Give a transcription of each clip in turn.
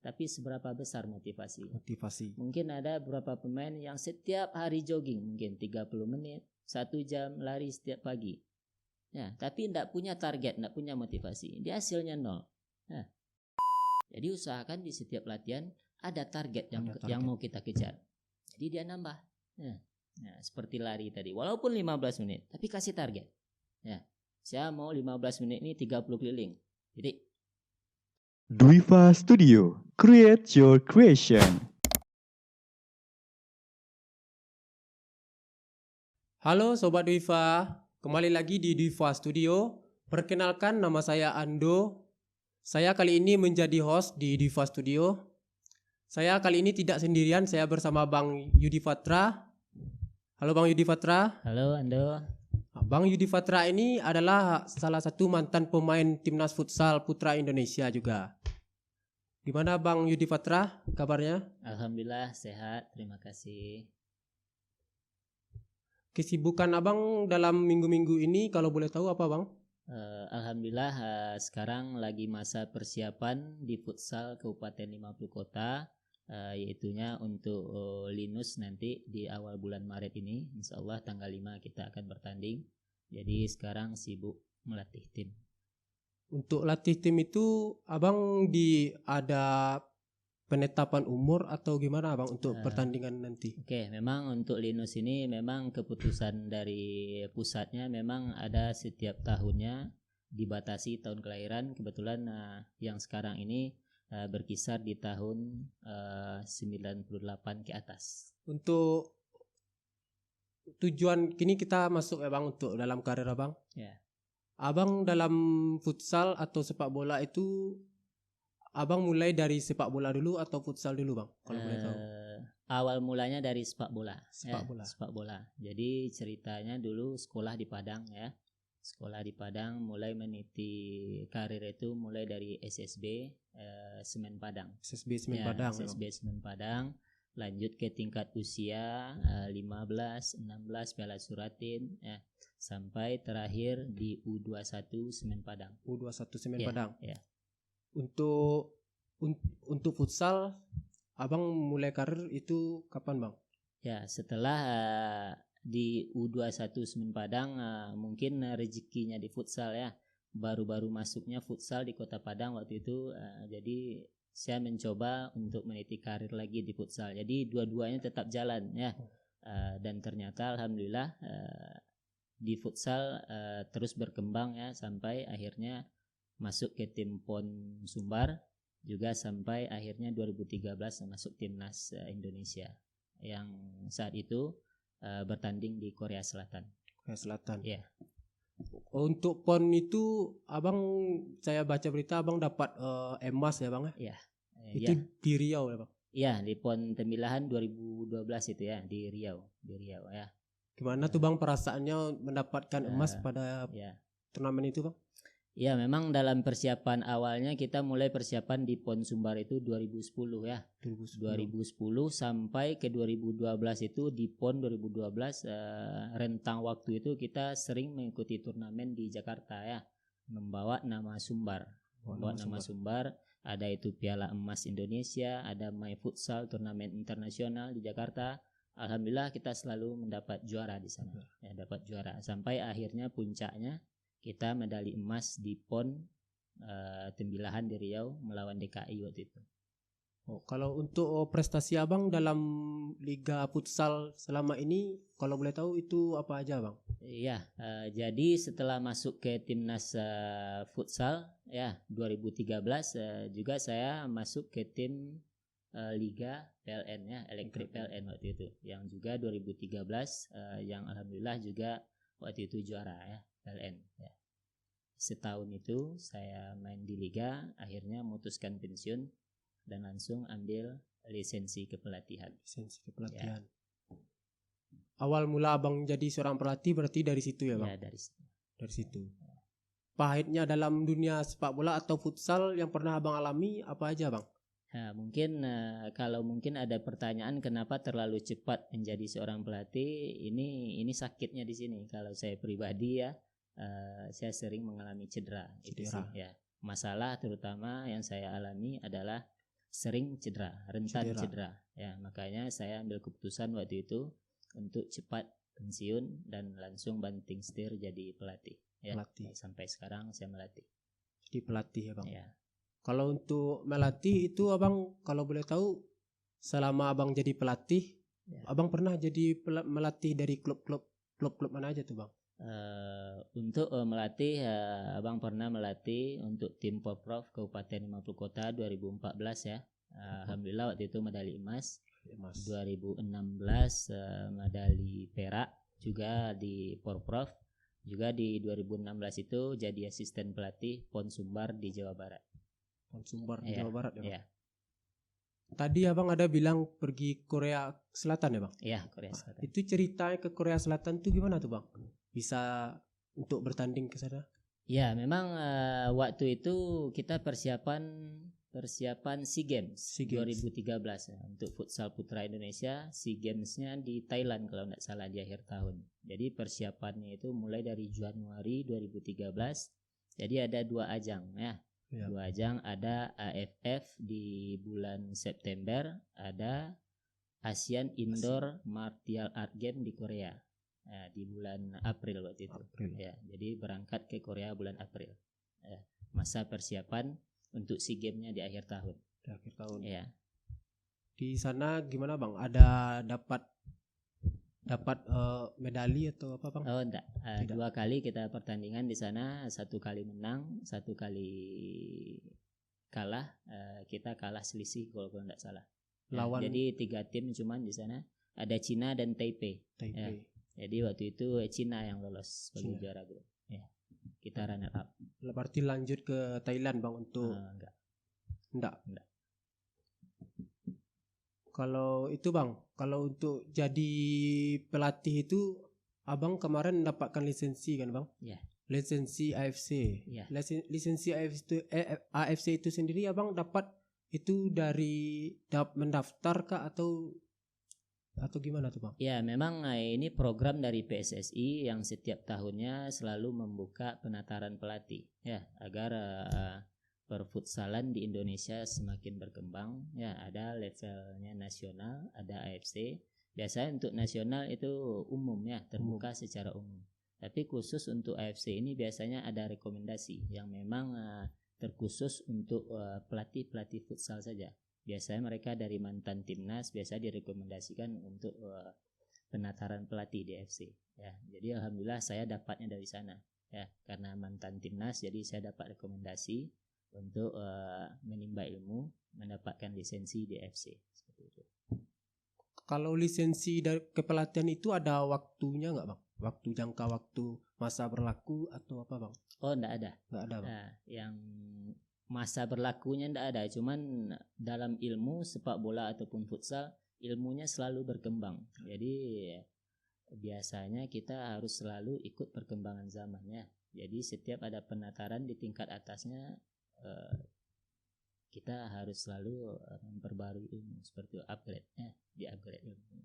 tapi seberapa besar motivasi? Motivasi. Mungkin ada beberapa pemain yang setiap hari jogging, mungkin 30 menit, 1 jam lari setiap pagi. Ya, tapi tidak punya target, tidak punya motivasi. Dia hasilnya 0. Nah, jadi usahakan di setiap latihan ada target yang mau kita kejar. Jadi dia nambah. Nah, seperti lari tadi, walaupun 15 menit, tapi kasih target. Ya, saya mau 15 menit ini 30 keliling. Jadi Dwiva Studio, create your creation. Halo Sobat Dwiva, kembali lagi di Dwiva Studio. Perkenalkan, nama saya Ando. Saya kali ini menjadi host di Dwiva Studio. Saya kali ini tidak sendirian, saya bersama Bang Yudi Fatra. Halo Bang Yudi Fatra. halo Ando. Bang Yudi Fatra ini adalah salah satu mantan pemain timnas futsal putra Indonesia juga. Gimana Bang Yudi Fatra kabarnya? Alhamdulillah sehat, terima kasih. Kesibukan Abang dalam minggu-minggu ini kalau boleh tahu apa Bang? Alhamdulillah sekarang lagi masa persiapan di futsal Kabupaten 50 Kota, yaitunya untuk Linus nanti di awal bulan Maret ini. Insya Allah tanggal 5 kita akan bertanding. Jadi sekarang sibuk melatih tim. Untuk latih tim itu Abang ada penetapan umur atau gimana Abang untuk pertandingan nanti? Oke, memang untuk Linus ini memang keputusan dari pusatnya memang ada setiap tahunnya dibatasi tahun kelahiran. Kebetulan yang sekarang ini berkisar di tahun 98 ke atas. Untuk tujuan kini kita masuk ya Bang untuk dalam karir Abang. Ya. Abang dalam futsal atau sepak bola itu Abang mulai dari sepak bola dulu atau futsal dulu Bang? Kalau boleh tahu. Awal mulanya dari sepak bola. Sepak bola. Jadi ceritanya dulu sekolah di Padang ya. Sekolah di Padang, mulai meniti karir itu mulai dari SSB Semen Padang. SSB Semen Padang. SSB Semen Padang. Lanjut ke tingkat usia 15, 16 Piala Suratin ya, sampai terakhir di U21 Semen Padang. U21 Semen Padang. Ya. Untuk futsal Abang mulai karir itu kapan Bang? Ya, setelah di U21 Semen Padang mungkin rezekinya di futsal ya. Baru-baru masuknya futsal di Kota Padang waktu itu, jadi saya mencoba untuk meniti karir lagi di futsal. Jadi dua-duanya tetap jalan ya. Dan ternyata alhamdulillah di futsal terus berkembang ya, sampai akhirnya masuk ke tim PON Sumbar, juga sampai akhirnya 2013 masuk timnas Indonesia yang saat itu bertanding di Korea Selatan. Korea Selatan. Ya. Untuk PON itu Abang, saya baca berita Abang dapat emas ya Bang ya? Iya. Itu di Riau ya Bang? Iya, di PON Tembilahan 2012 itu ya, di Riau ya. Gimana tuh Bang perasaannya mendapatkan emas pada turnamen itu Bang? Ya, memang dalam persiapan awalnya kita mulai persiapan di PON Sumbar itu 2010 ya. 2010 sampai ke 2012 itu di PON 2012 rentang waktu itu kita sering mengikuti turnamen di Jakarta ya. Membawa nama Sumbar. Sumbar. Ada itu Piala Emas Indonesia, ada My Futsal turnamen internasional di Jakarta. Alhamdulillah kita selalu mendapat juara di sana. Ya, dapat juara sampai akhirnya puncaknya kita medali emas di PON Tembilahan di Riau melawan DKI waktu itu. Kalau untuk prestasi Abang dalam Liga Futsal selama ini, kalau boleh tahu itu apa aja Bang? Iya, jadi setelah masuk ke timnas futsal ya 2013 juga saya masuk ke tim Liga PLN ya, Elektrik PLN waktu itu, yang juga 2013 yang alhamdulillah juga waktu itu juara ya. PLN ya. Setahun itu saya main di liga, akhirnya memutuskan pensiun dan langsung ambil lisensi kepelatihan. Ya. Awal mula Abang jadi seorang pelatih berarti dari situ ya Bang? Ya, dari situ. Pahitnya dalam dunia sepak bola atau futsal yang pernah Abang alami apa aja Bang? Nah, mungkin kalau mungkin ada pertanyaan kenapa terlalu cepat menjadi seorang pelatih, ini sakitnya di sini. Kalau saya pribadi ya, saya sering mengalami cedera. Itu sih ya. Masalah terutama yang saya alami adalah sering rentan cedera. Ya, makanya saya ambil keputusan waktu itu untuk cepat pensiun dan langsung banting setir jadi pelatih. Ya, sampai sekarang saya melatih. Jadi pelatih ya Bang. Ya. Kalau untuk melatih itu Abang kalau boleh tahu selama Abang jadi pelatih, Abang pernah jadi melatih dari klub-klub mana aja tuh Bang? Untuk melatih, Abang pernah melatih untuk tim Porprov Kabupaten 50 Kota 2014 ya. Alhamdulillah waktu itu medali emas. 2016 medali perak juga di Porprov. Juga di 2016 itu jadi asisten pelatih PON Sumbar di Jawa Barat. PON Sumbar di Jawa Barat ya Bang? Iya. Tadi Abang ada bilang pergi Korea Selatan ya Bang? Iya, Korea Selatan. Itu ceritanya ke Korea Selatan tuh gimana tuh Bang? Bisa untuk bertanding ke sana? Ya, memang waktu itu kita persiapan SEA Games 2013 ya, untuk futsal putra Indonesia. SEA Games-nya di Thailand kalau tidak salah di akhir tahun. Jadi persiapannya itu mulai dari Januari 2013. Jadi ada 2 ajang ya. 2 ajang, ada AFF di bulan September, ada ASEAN Indoor Martial Art Game di Korea. Ya, di bulan April waktu itu. Ya, jadi berangkat ke Korea bulan April. Ya, masa persiapan untuk SEA Games-nya di akhir tahun. Di akhir tahun. Ya. Di sana gimana Bang? Ada dapat medali atau apa Bang? Oh enggak. 2 kali kita pertandingan di sana, 1 kali menang, 1 kali kalah. Kita kalah selisih kalau enggak salah. Lawan. Jadi 3 tim cuman di sana. Ada Cina dan Taipei. Ya. Jadi waktu itu Cina yang lolos sebagai juara grup. Ya. Kita runner up. Berarti lanjut ke Thailand Bang untuk enggak. Kalau itu Bang, kalau untuk jadi pelatih itu Abang kemarin mendapatkan lisensi kan Bang? Iya. Lisensi AFC. Iya. Lisensi AFC itu sendiri Abang dapat itu dari mendaftar kah atau gimana tuh Bang? Ya, memang ini program dari PSSI yang setiap tahunnya selalu membuka penataran pelatih ya, agar perfutsalan di Indonesia semakin berkembang. Ya, ada levelnya nasional, ada AFC. Biasanya untuk nasional itu umum ya, terbuka secara umum. Tapi khusus untuk AFC ini biasanya ada rekomendasi yang memang terkhusus untuk pelatih futsal saja. Biasanya mereka dari mantan timnas biasa direkomendasikan untuk penataran pelatih di FC ya. Jadi alhamdulillah saya dapatnya dari sana ya, karena mantan timnas jadi saya dapat rekomendasi untuk menimba ilmu, mendapatkan lisensi di FC seperti itu. Kalau lisensi dari kepelatihan itu ada waktunya nggak Bang? Jangka waktu masa berlaku atau apa Bang? Oh enggak ada. Nggak ada Bang. Nah, yang masa berlakunya enggak ada, cuman dalam ilmu sepak bola ataupun futsal ilmunya selalu berkembang. Jadi biasanya kita harus selalu ikut perkembangan zamannya. Jadi setiap ada penataran di tingkat atasnya kita harus selalu memperbarui ilmu seperti upgrade ya, di-upgrade ilmu.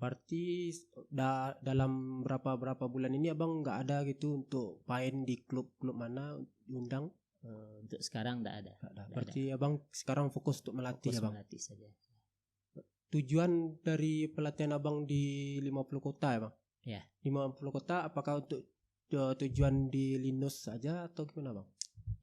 Berarti dalam berapa bulan ini Abang nggak ada gitu untuk main di klub mana diundang? Untuk sekarang enggak ada. Berarti Abang sekarang fokus untuk melatih ya Bang? Melatih saja. Tujuan dari pelatihan Abang di 50 kota ya Bang? Ya. 50 kota apakah untuk tujuan di Linus saja atau gimana Bang?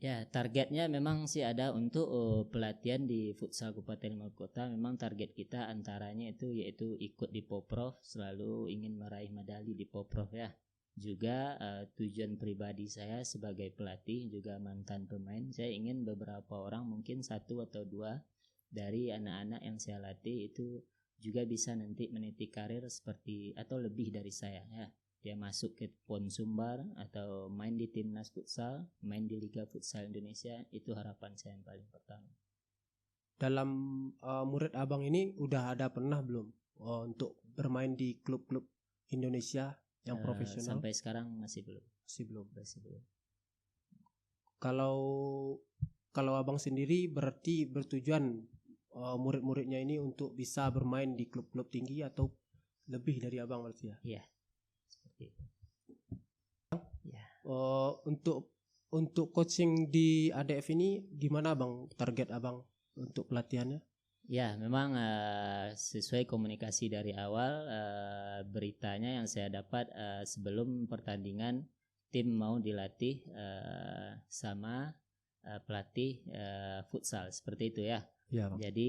Ya, targetnya memang sih ada untuk pelatihan di futsal Kabupaten 50 Kota. Memang target kita antaranya itu yaitu ikut di Poprov, selalu ingin meraih medali di Poprov ya. Juga tujuan pribadi saya sebagai pelatih juga mantan pemain, saya ingin beberapa orang mungkin 1 atau 2 dari anak-anak yang saya latih itu juga bisa nanti meniti karir seperti atau lebih dari saya ya. Dia masuk ke PON Sumbar atau main di timnas futsal, main di Liga Futsal Indonesia, itu harapan saya yang paling pertama. Dalam murid Abang ini udah ada pernah belum untuk bermain di klub-klub Indonesia yang profesional? Sampai sekarang masih belum. Masih belum. Kalau Abang sendiri berarti bertujuan murid-muridnya ini untuk bisa bermain di klub-klub tinggi atau lebih dari Abang berarti ya? Iya. Seperti itu. Ya. Untuk coaching di ADF ini gimana Bang target Abang untuk pelatihannya? Ya, memang sesuai komunikasi dari awal, beritanya yang saya dapat sebelum pertandingan tim mau dilatih sama pelatih futsal, seperti itu ya. Iya, Bang. Jadi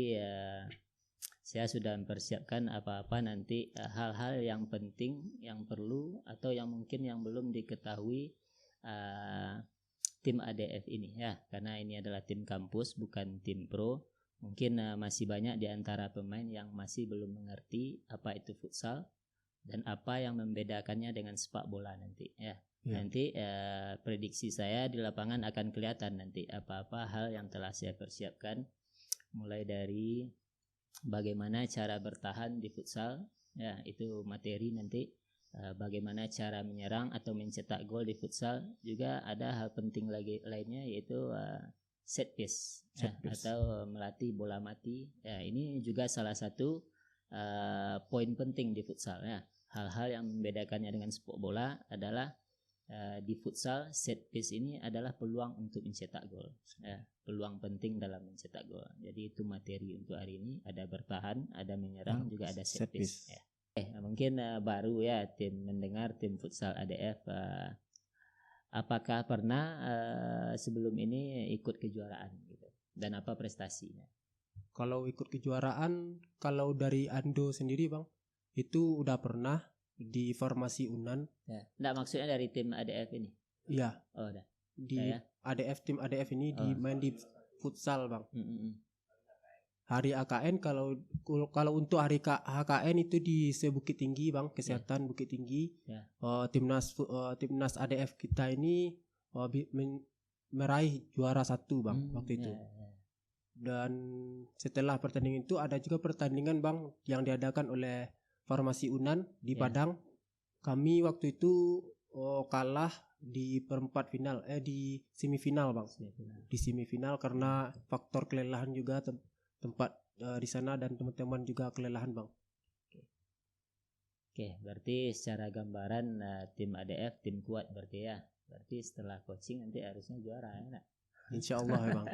saya sudah mempersiapkan apa-apa nanti, hal-hal yang penting yang perlu atau yang mungkin yang belum diketahui tim ADF ini ya, karena ini adalah tim kampus bukan tim pro. Mungkin masih banyak di antara pemain yang masih belum mengerti apa itu futsal dan apa yang membedakannya dengan sepak bola nanti ya. Nanti prediksi saya di lapangan akan kelihatan nanti apa-apa hal yang telah saya persiapkan, mulai dari bagaimana cara bertahan di futsal ya, itu materi nanti. Bagaimana cara menyerang atau mencetak gol di futsal, juga ada hal penting lagi lainnya, yaitu set piece, atau melatih bola mati ya. Ini juga salah satu poin penting di futsal ya. Hal-hal yang membedakannya dengan sepak bola adalah di futsal set piece ini adalah peluang untuk mencetak gol ya, peluang penting dalam mencetak gol. Jadi itu materi untuk hari ini, ada bertahan, ada menyerang, juga ada set piece ya. Mungkin baru ya tim mendengar tim futsal ADF, apakah pernah sebelum ini ikut kejuaraan gitu, dan apa prestasinya? Kalau ikut kejuaraan, kalau dari Ando sendiri Bang, itu udah pernah di formasi Unan. Ya. Nggak, maksudnya dari tim ADF ini? Iya. Oh, udah. Di Ya. tim ADF ini main di futsal Bang. Hari AKN, kalau untuk hari HKN itu di Bukit Tinggi Bang, kesehatan Bukit Tinggi. Timnas ADF kita ini meraih juara 1 Bang waktu itu. Dan setelah pertandingan itu ada juga pertandingan Bang yang diadakan oleh formasi Unan di Padang. Kami waktu itu kalah di perempat final, di semifinal Bang. Di semifinal karena faktor kelelahan juga, tempat di sana dan teman-teman juga kelelahan Bang. Oke, berarti secara gambaran tim ADF tim kuat berarti ya. Berarti setelah coaching nanti harusnya juara ya nak? Insya Allah ya Bang.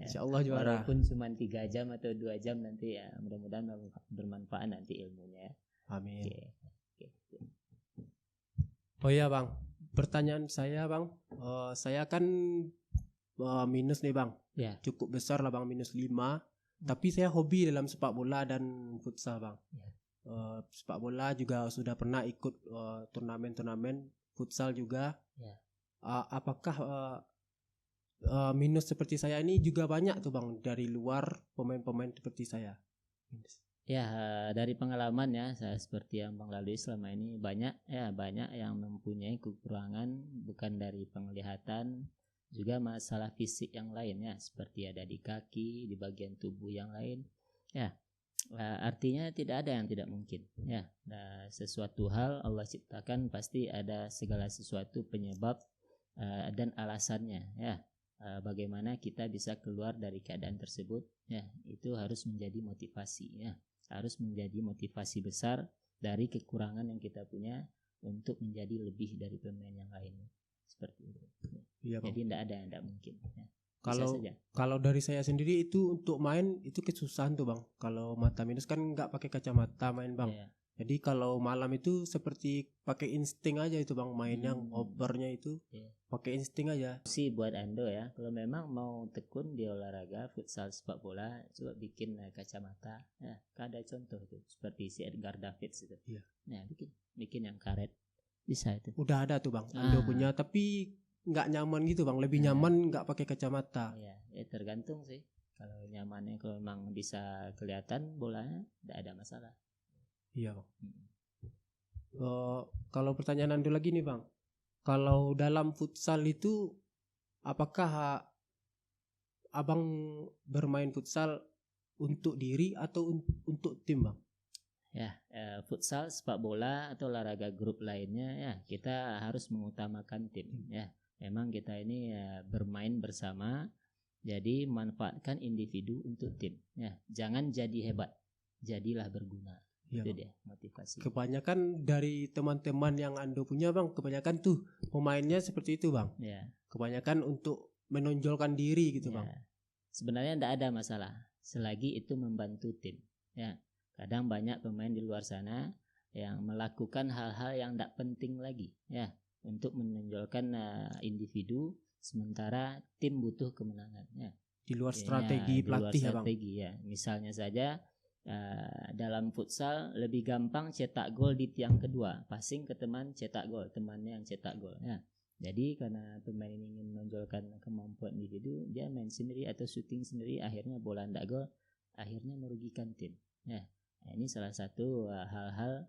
Insya Allah juara. Walaupun cuma 3 jam atau 2 jam nanti ya, mudah-mudahan bermanfaat nanti ilmunya ya. Amin. Oke. Oh iya Bang, pertanyaan saya Bang, saya kan minus nih Bang. Ya. Cukup besar lah Bang, minus 5. Tapi saya hobi dalam sepak bola dan futsal Bang. Sepak bola juga sudah pernah ikut turnamen-turnamen, futsal juga. Apakah minus seperti saya ini juga banyak tuh Bang dari luar pemain-pemain seperti saya? Ya, dari pengalaman ya, saya seperti yang Bang lalui selama ini, banyak yang mempunyai kekurangan, bukan dari penglihatan, juga masalah fisik yang lain ya, seperti ada di kaki, di bagian tubuh yang lain ya. Artinya tidak ada yang tidak mungkin ya. Sesuatu hal Allah ciptakan pasti ada segala sesuatu penyebab dan alasannya ya. Bagaimana kita bisa keluar dari keadaan tersebut ya, itu harus menjadi motivasi ya, harus menjadi motivasi besar dari kekurangan yang kita punya untuk menjadi lebih dari pemain yang lain, seperti itu ya. Jadi tidak ada yang tidak mungkin ya. Kalau dari saya sendiri itu untuk main itu kesusahan tuh Bang. Kalau mata minus kan nggak pakai kacamata main Bang. Jadi kalau malam itu seperti pakai insting aja itu Bang, main yang opernya itu pakai insting aja. Sih buat Ando ya, kalau memang mau tekun di olahraga futsal sepak bola, coba bikin kacamata ya. Ada contoh tuh seperti si Edgar Davids itu. Nah, bikin yang karet bisa itu. Udah ada tuh Bang, Ando punya, tapi nggak nyaman gitu Bang, lebih nyaman nggak pakai kacamata. Ya tergantung sih. Kalau nyamannya, kalau memang bisa kelihatan bolanya, tidak ada masalah. Iya Bang. Kalau pertanyaan Ando lagi nih Bang, kalau dalam futsal itu apakah Abang bermain futsal untuk diri atau untuk tim Bang? Ya, futsal, sepak bola atau olahraga grup lainnya ya, kita harus mengutamakan tim ya. Memang kita ini bermain bersama, jadi manfaatkan individu untuk tim ya. Jangan jadi hebat, jadilah berguna. Itu dia motivasi. Kebanyakan dari teman-teman yang Ando punya Bang, kebanyakan tuh pemainnya seperti itu Bang. Kebanyakan untuk menonjolkan diri gitu Bang. sebenarnya tidak ada masalah selagi itu membantu tim. Ya, kadang banyak pemain di luar sana yang melakukan hal-hal yang tidak penting lagi, ya, untuk menonjolkan individu, sementara tim butuh kemenangan. Ya. Di luar Ya, strategi di luar pelatih ya bang. strategi, ya. Misalnya saja dalam futsal lebih gampang cetak gol di tiang kedua, passing ke teman cetak gol, temannya yang cetak gol. Ya. Jadi karena pemain ini ingin menonjolkan kemampuan individu, dia main sendiri atau shooting sendiri, akhirnya bola tidak gol, akhirnya merugikan tim. Ya. Nah, ini salah satu hal-hal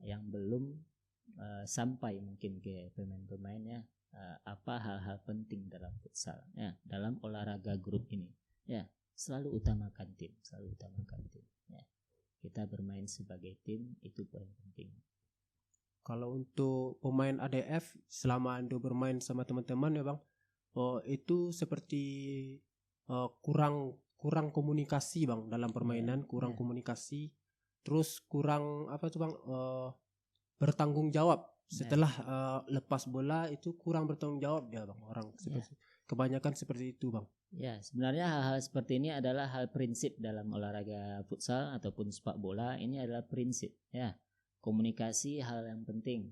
yang belum sampai mungkin ke pemain-pemain, ya. Apa hal-hal penting dalam futsal, ya, dalam olahraga grup ini, ya, selalu utamakan tim, ya. Kita bermain sebagai tim, itu poin penting. Kalau untuk pemain ADF selama Ando bermain sama teman-teman ya bang, itu seperti kurang komunikasi bang dalam permainan, kurang komunikasi, terus kurang apa tuh bang, bertanggung jawab setelah lepas bola, itu kurang bertanggung jawab ya bang, orang kebanyakan seperti itu bang. Ya, sebenarnya hal-hal seperti ini adalah hal prinsip dalam olahraga futsal ataupun sepak bola. Ini adalah prinsip, ya. Komunikasi hal yang penting,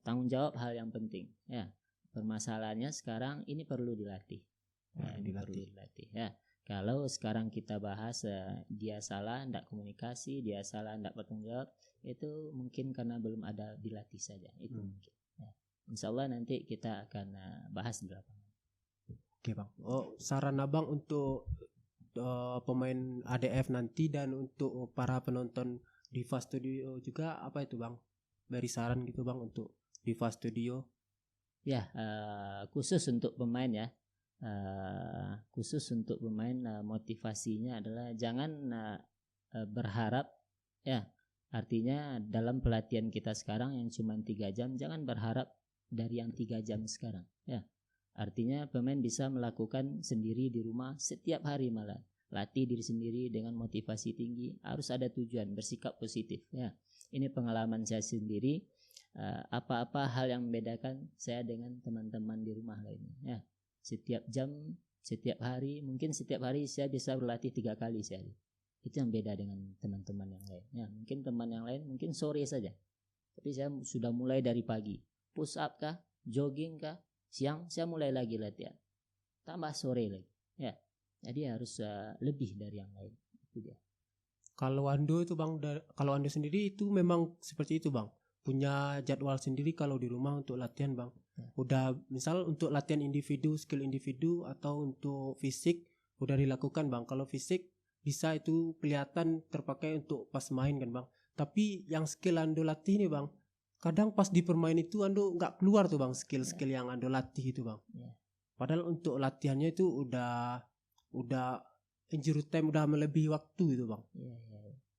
tanggung jawab hal yang penting, ya. Permasalahannya sekarang ini perlu dilatih. Perlu dilatih, ya. Kalau sekarang kita bahas dia salah tidak komunikasi, dia salah tidak bertanggung jawab, itu mungkin karena belum ada dilatih saja. Itu mungkin. Ya. Insya Allah nanti kita akan bahas di lapangan. Oke bang. Saran abang untuk pemain ADF nanti dan untuk para penonton Diva Studio juga apa itu bang? Beri saran gitu bang untuk Diva Studio. Ya, khusus untuk pemain, ya. Khusus untuk pemain, motivasinya adalah jangan berharap, ya. Artinya dalam pelatihan kita sekarang yang cuma 3 jam, jangan berharap dari yang 3 jam sekarang, ya. Artinya pemain bisa melakukan sendiri di rumah setiap hari, malah latih diri sendiri dengan motivasi tinggi, harus ada tujuan, bersikap positif, ya. Ini pengalaman saya sendiri, apa-apa hal yang membedakan saya dengan teman-teman di rumah lainnya, ya. Setiap jam, setiap hari, mungkin setiap hari saya bisa berlatih 3 kali sehari. Itu yang beda dengan teman-teman yang lain, ya. Mungkin teman yang lain mungkin sore saja, tapi saya sudah mulai dari pagi, push up kah, jogging kah, siang saya mulai lagi latihan, tambah sore lagi, ya. Jadi harus lebih dari yang lain, itu dia. Kalau Ando itu bang, kalau Ando sendiri itu memang seperti itu bang, punya jadwal sendiri kalau di rumah untuk latihan bang. Udah misal untuk latihan individu, skill individu atau untuk fisik udah dilakukan bang. Kalau fisik bisa itu kelihatan terpakai untuk pas main kan bang. Tapi yang skill Ando latih nih bang, kadang pas di permain itu Ando nggak keluar tuh bang skill-skill yang Ando latih itu bang. Padahal untuk latihannya itu udah injury time, udah melebihi waktu itu bang.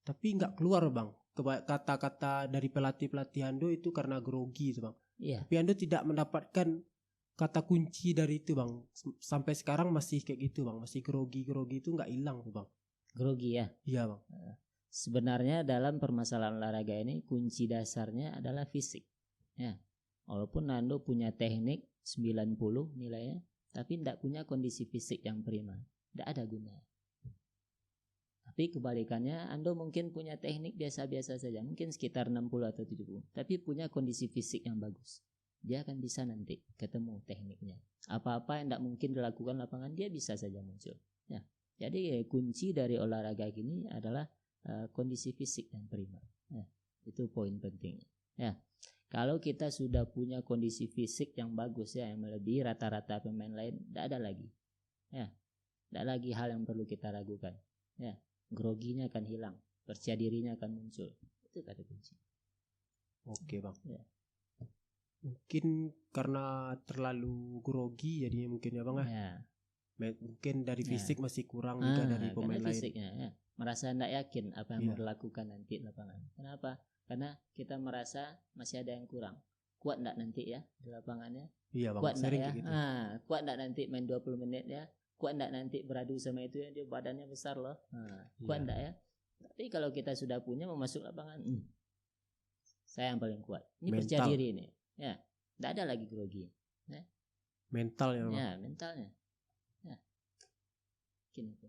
Tapi nggak keluar bang. Kata-kata dari pelatih Ando itu karena grogi itu bang. Tapi Ando tidak mendapatkan kata kunci dari itu bang. Sampai sekarang masih kayak gitu bang, masih grogi itu nggak hilang tuh bang. Grogi, ya. Iya bang. Sebenarnya dalam permasalahan olahraga ini kunci dasarnya adalah fisik, ya. Walaupun Ando punya teknik 90 nilainya, tapi tidak punya kondisi fisik yang prima, tidak ada gunanya. Tapi kebalikannya, Ando mungkin punya teknik biasa-biasa saja, mungkin sekitar 60 atau 70, tapi punya kondisi fisik yang bagus, dia akan bisa nanti ketemu tekniknya. Apa-apa yang tidak mungkin dilakukan lapangan, dia bisa saja muncul, ya. Jadi kunci dari olahraga ini adalah kondisi fisik yang prima, ya. Itu poin pentingnya, ya. Kalau kita sudah punya kondisi fisik yang bagus, ya, yang melebihi rata-rata pemain lain, tidak ada lagi, ya, tidak lagi hal yang perlu kita ragukan, ya. Groginya akan hilang, percaya dirinya akan muncul. Itu kata kunci. Oke bang. Ya. Mungkin karena terlalu grogi jadi mungkin ya bang ya. Mungkin dari fisik masih kurang juga dari pemain lain. Fisiknya, ya. Merasa tidak yakin apa yang mau dilakukan nanti di lapangan. Kenapa? Karena kita merasa masih ada yang kurang. Kuat tidak nanti, ya, di lapangannya? Iya bang. Kuat tidak, ya? Gitu. Kuat tidak nanti main 20 menit, ya? Kuat tidak nanti beradu sama itu, ya, dia badannya besar loh. Kuat tidak, ya? Tapi kalau kita sudah punya mau masuk lapangan, saya yang paling kuat. Ini mental. Percaya diri ini, ya. Tidak ada lagi grogi, ya. Mental ya bang. Ya, mentalnya. Ya. Mungkin itu.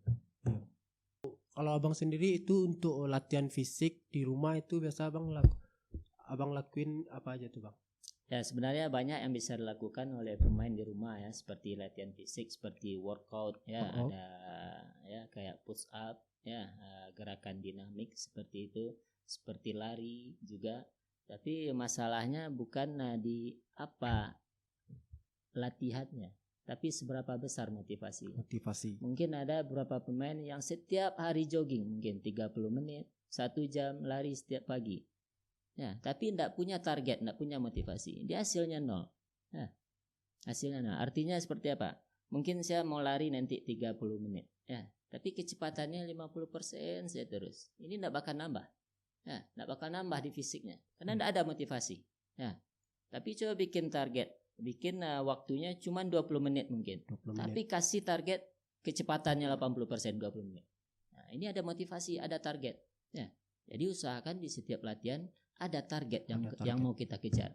Kalau abang sendiri itu untuk latihan fisik di rumah itu biasa abang lakuin apa aja tuh bang? Ya sebenarnya banyak yang bisa dilakukan oleh pemain di rumah ya, seperti latihan fisik, seperti workout ya, ada ya kayak push up ya, gerakan dinamik seperti itu, seperti lari juga. Tapi masalahnya bukan di apa latihannya, tapi seberapa besar motivasi. Mungkin ada beberapa pemain yang setiap hari jogging, mungkin 30 menit, 1 jam lari setiap pagi. Ya, tapi tidak punya target, tidak punya motivasi. Dia hasilnya nol. Ya, hasilnya nol. Artinya seperti apa? Mungkin saya mau lari nanti 30 menit. Ya, tapi kecepatannya 50% saya terus. Ini tidak bakal nambah. Ya, tidak bakal nambah di fisiknya. Karena tidak ada motivasi. Ya, tapi coba bikin target. Bikin waktunya cuma 20 menit mungkin. 20 menit. Tapi kasih target kecepatannya 80% 20 menit. Nah, ini ada motivasi, ada target. Ya, jadi usahakan di setiap latihan ada target yang mau kita kejar.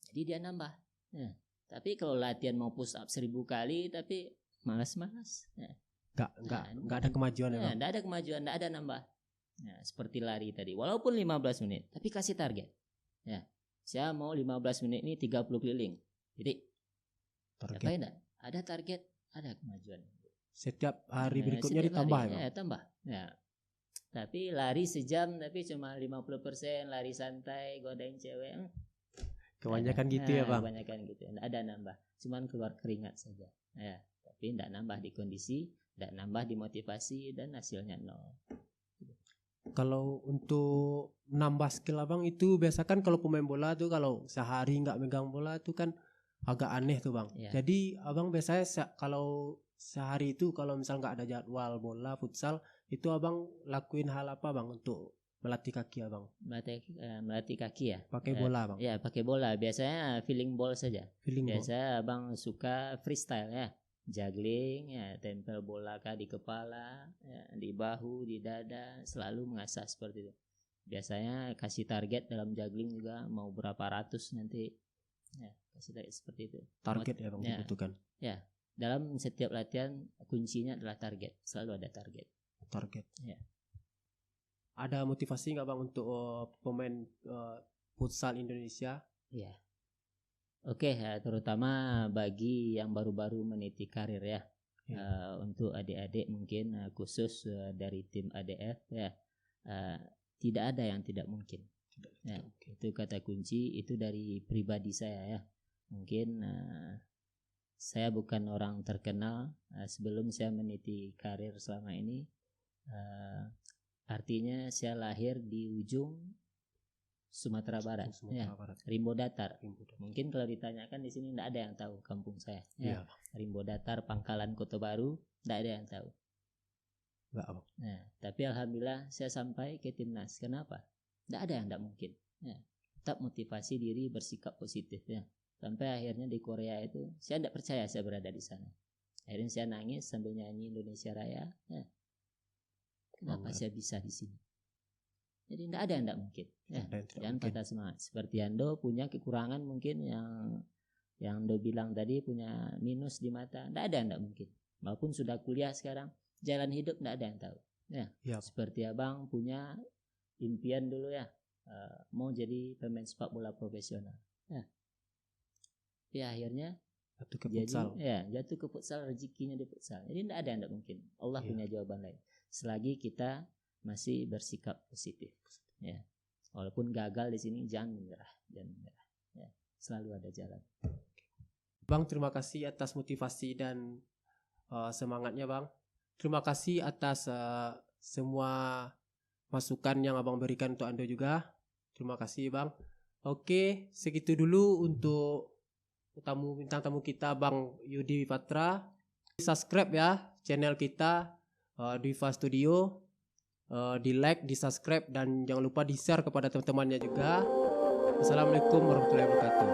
Jadi dia nambah. Ya. Tapi kalau latihan mau push up 1000 kali tapi malas-malas. Ya. Nggak ada kemajuan ya. Nggak ada kemajuan, nggak ada nambah. Nah, seperti lari tadi, walaupun 15 menit, tapi kasih target. Ya, saya mau 15 menit ini 30 keliling. Jadi target. Enggak? Ada target, ada kemajuan. Setiap hari berikutnya ditambah ya. Tambah. Ya. Tapi lari sejam tapi cuma 50% lari santai, godain cewek. Kebanyakan gitu ya bang. Kebanyakan gitu. Nggak ada nambah, cuman keluar keringat saja. Ya, tapi nggak nambah di kondisi, nggak nambah di motivasi dan hasilnya nol. Kalau untuk nambah skill abang itu biasa kan kalau pemain bola tuh kalau sehari nggak megang bola tuh kan agak aneh tuh bang. Ya. Jadi abang biasanya kalau sehari itu kalau misal nggak ada jadwal bola futsal itu abang lakuin hal apa bang untuk melatih kaki abang? Melatih kaki ya. Pakai bola bang? Ya pakai bola. Biasanya feeling ball saja. Biasanya abang suka freestyle ya. Juggling ya, tempel bola di kepala, ya, di bahu, di dada, selalu mengasah seperti itu. Biasanya kasih target dalam juggling juga mau berapa ratus nanti. Ya, kasih target seperti itu. Target ya bang dibutuhkan. Ya, dalam setiap latihan kuncinya adalah target. Selalu ada target. Ya. Ada motivasi nggak bang untuk pemain futsal Indonesia? Iya. Oke, terutama bagi yang baru-baru meniti karir ya. Untuk adik-adik mungkin khusus dari tim ADF ya. Tidak ada yang tidak mungkin. Itu kata kunci, itu dari pribadi saya ya. Mungkin saya bukan orang terkenal sebelum saya meniti karir selama ini. Artinya saya lahir di ujung Sumatera Barat, Rimbo Datar. Mungkin kalau ditanyakan di sini tidak ada yang tahu kampung saya. Ya. Rimbo Datar, Pangkalan Kota Baru, tidak ada yang tahu. Nah, tapi alhamdulillah saya sampai ke timnas. Kenapa? Tidak ada yang tidak mungkin. Ya. Tetap motivasi diri, bersikap positif ya. Sampai akhirnya di Korea itu saya tidak percaya saya berada di sana. Akhirnya saya nangis sambil nyanyi Indonesia Raya. Ya. Kenapa saya bisa di sini? Jadi tidak ada yang tidak mungkin. Ya, jangan patah semangat. Seperti Ando punya kekurangan mungkin yang Ando bilang tadi punya minus di mata. Tidak ada yang tidak mungkin. Maupun sudah kuliah sekarang, jalan hidup tidak ada yang tahu. Ya, seperti abang punya impian dulu ya, mau jadi pemain sepak bola profesional. Ya, tapi akhirnya jatuh ke futsal. Jatuh ke futsal, rezekinya di futsal. Jadi tidak ada yang tidak mungkin. Allah punya jawaban lain. Selagi kita masih bersikap positif, ya. Walaupun gagal di sini jangan menyerah. Ya. Selalu ada jalan. Bang, terima kasih atas motivasi dan semangatnya bang. Terima kasih atas semua masukan yang abang berikan untuk Ando juga. Terima kasih bang. Oke, segitu dulu untuk bintang tamu kita Bang Yudi Patra. Subscribe ya channel kita Dwifa Studio. Di like, di subscribe, dan jangan lupa di share kepada teman-temannya juga. Assalamualaikum warahmatullahi wabarakatuh.